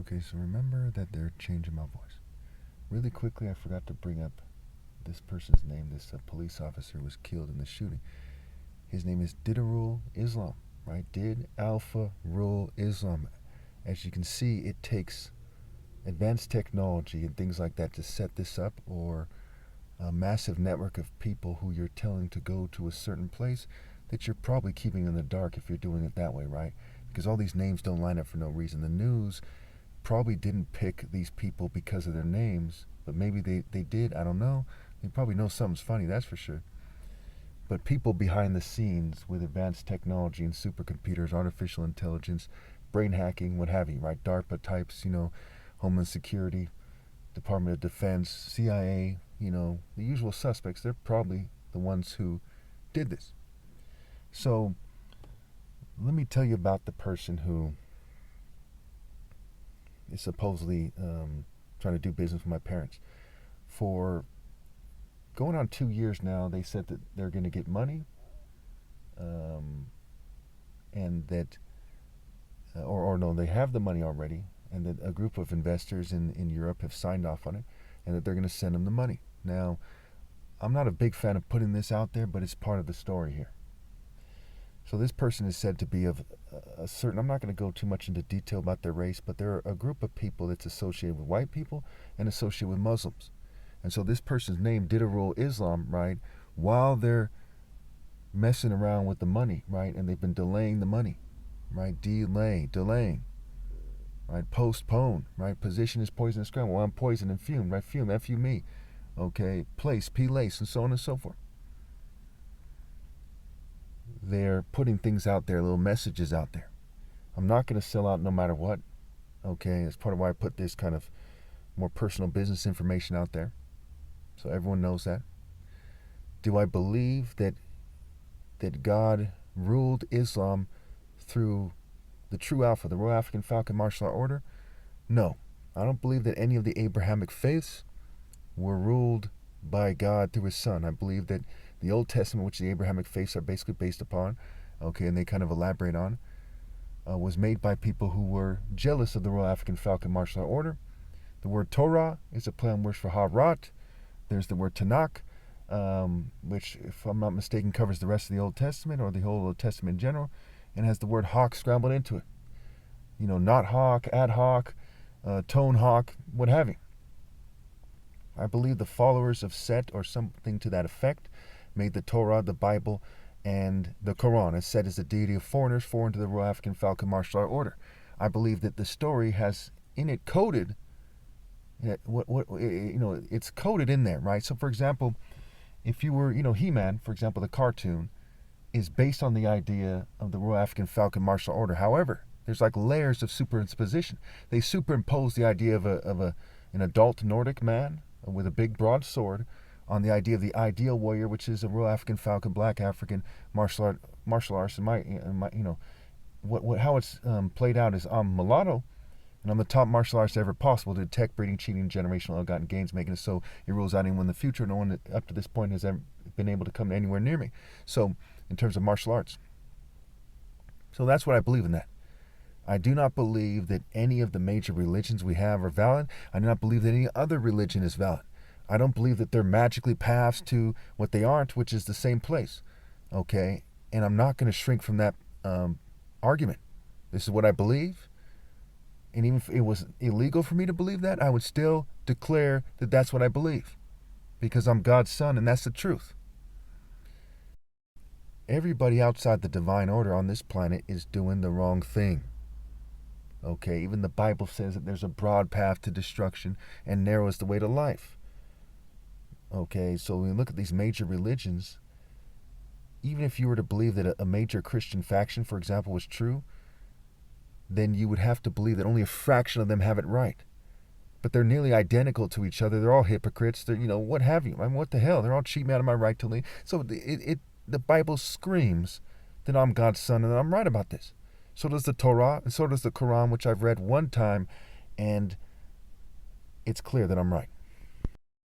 Okay, so remember that they're changing my voice. Really quickly, I forgot to bring up this person's name, this police officer who was killed in the shooting. His name is Didarul Islam, right? Did Alpha Rule Islam. As you can see, it takes advanced technology and things like that to set this up, or a massive network of people who you're telling to go to a certain place that you're probably keeping in the dark if you're doing it that way, right? Because all these names don't line up for no reason. The news probably didn't pick these people because of their names, but maybe they did. I don't know. They probably know something's funny, that's for sure. But people behind the scenes with advanced technology and supercomputers, artificial intelligence, brain hacking, what have you, right? DARPA types, Homeland Security, Department of Defense, CIA, the usual suspects, they're probably the ones who did this. So let me tell you about the person who is supposedly trying to do business with my parents. For going on 2 years now, they said that they're going to get money, and that, or no, they have the money already, and that a group of investors in Europe have signed off on it, and that they're going to send them the money. Now, I'm not a big fan of putting this out there, but it's part of the story here. So this person is said to be of a certain, I'm not going to go too much into detail about their race, but they're a group of people that's associated with white people and associated with Muslims. And so this person's name, Didarul Islam, right, while they're messing around with the money, right, and they've been delaying the money, right, delaying, right, postpone, right, position is poison and scramble, well, I'm poison and fume, right, fume, F-U-me, okay, place, P-lace, and so on and so forth. They're putting things out there, little messages out there. I'm not going to sell out no matter what, okay? That's part of why I put this kind of more personal business information out there, so everyone knows that. Do I believe that God ruled Islam through the true Alpha, the Royal African Falcon Martial Art Order? No. I don't believe that any of the Abrahamic faiths were ruled by God through his son. I believe that the Old Testament, which the Abrahamic faiths are basically based upon, okay, and they kind of elaborate on, was made by people who were jealous of the Royal African Falcon Martial Art Order. The word Torah is a play on words for Harat. There's the word Tanakh, which, if I'm not mistaken, covers the rest of the Old Testament, or the whole Old Testament in general, and has the word hawk scrambled into it. Not hawk, ad hoc, tone hawk, what have you. I believe the followers of Set, or something to that effect, made the Torah, the Bible, and the Quran, as Set is the deity of foreigners, foreign to the Royal African Falcon Martial Art Order. I believe that the story has in it coded, it's coded in there, right? So, for example, if you were, He-Man, for example, the cartoon, is based on the idea of the Royal African Falcon Martial Order. However, there's like layers of superimposition. They superimpose the idea of an adult Nordic man with a big broad sword on the idea of the ideal warrior, which is a Royal African Falcon, Black African martial arts. And how it's played out is I'm mulatto, and I'm the top martial artist ever possible to detect breeding, cheating, generational ill-gotten gains, making it so it rules out anyone in the future. No one up to this point has ever been able to come anywhere near me. So, in terms of martial arts, so that's what I believe in that. I do not believe that any of the major religions we have are valid. I do not believe that any other religion is valid. I don't believe that they're magically paths to what they aren't, which is the same place. Okay? And I'm not going to shrink from that argument. This is what I believe. And even if it was illegal for me to believe that, I would still declare that that's what I believe. Because I'm God's son, and that's the truth. Everybody outside the divine order on this planet is doing the wrong thing. Okay, even the Bible says that there's a broad path to destruction and narrow is the way to life. Okay, so when we look at these major religions, even if you were to believe that a major Christian faction, for example, was true, then you would have to believe that only a fraction of them have it right. But they're nearly identical to each other. They're all hypocrites. They're, what have you. I mean, what the hell? They're all cheating me out of my right to lead. So the Bible screams that I'm God's son and that I'm right about this. So does the Torah, and so does the Quran, which I've read one time, and it's clear that I'm right.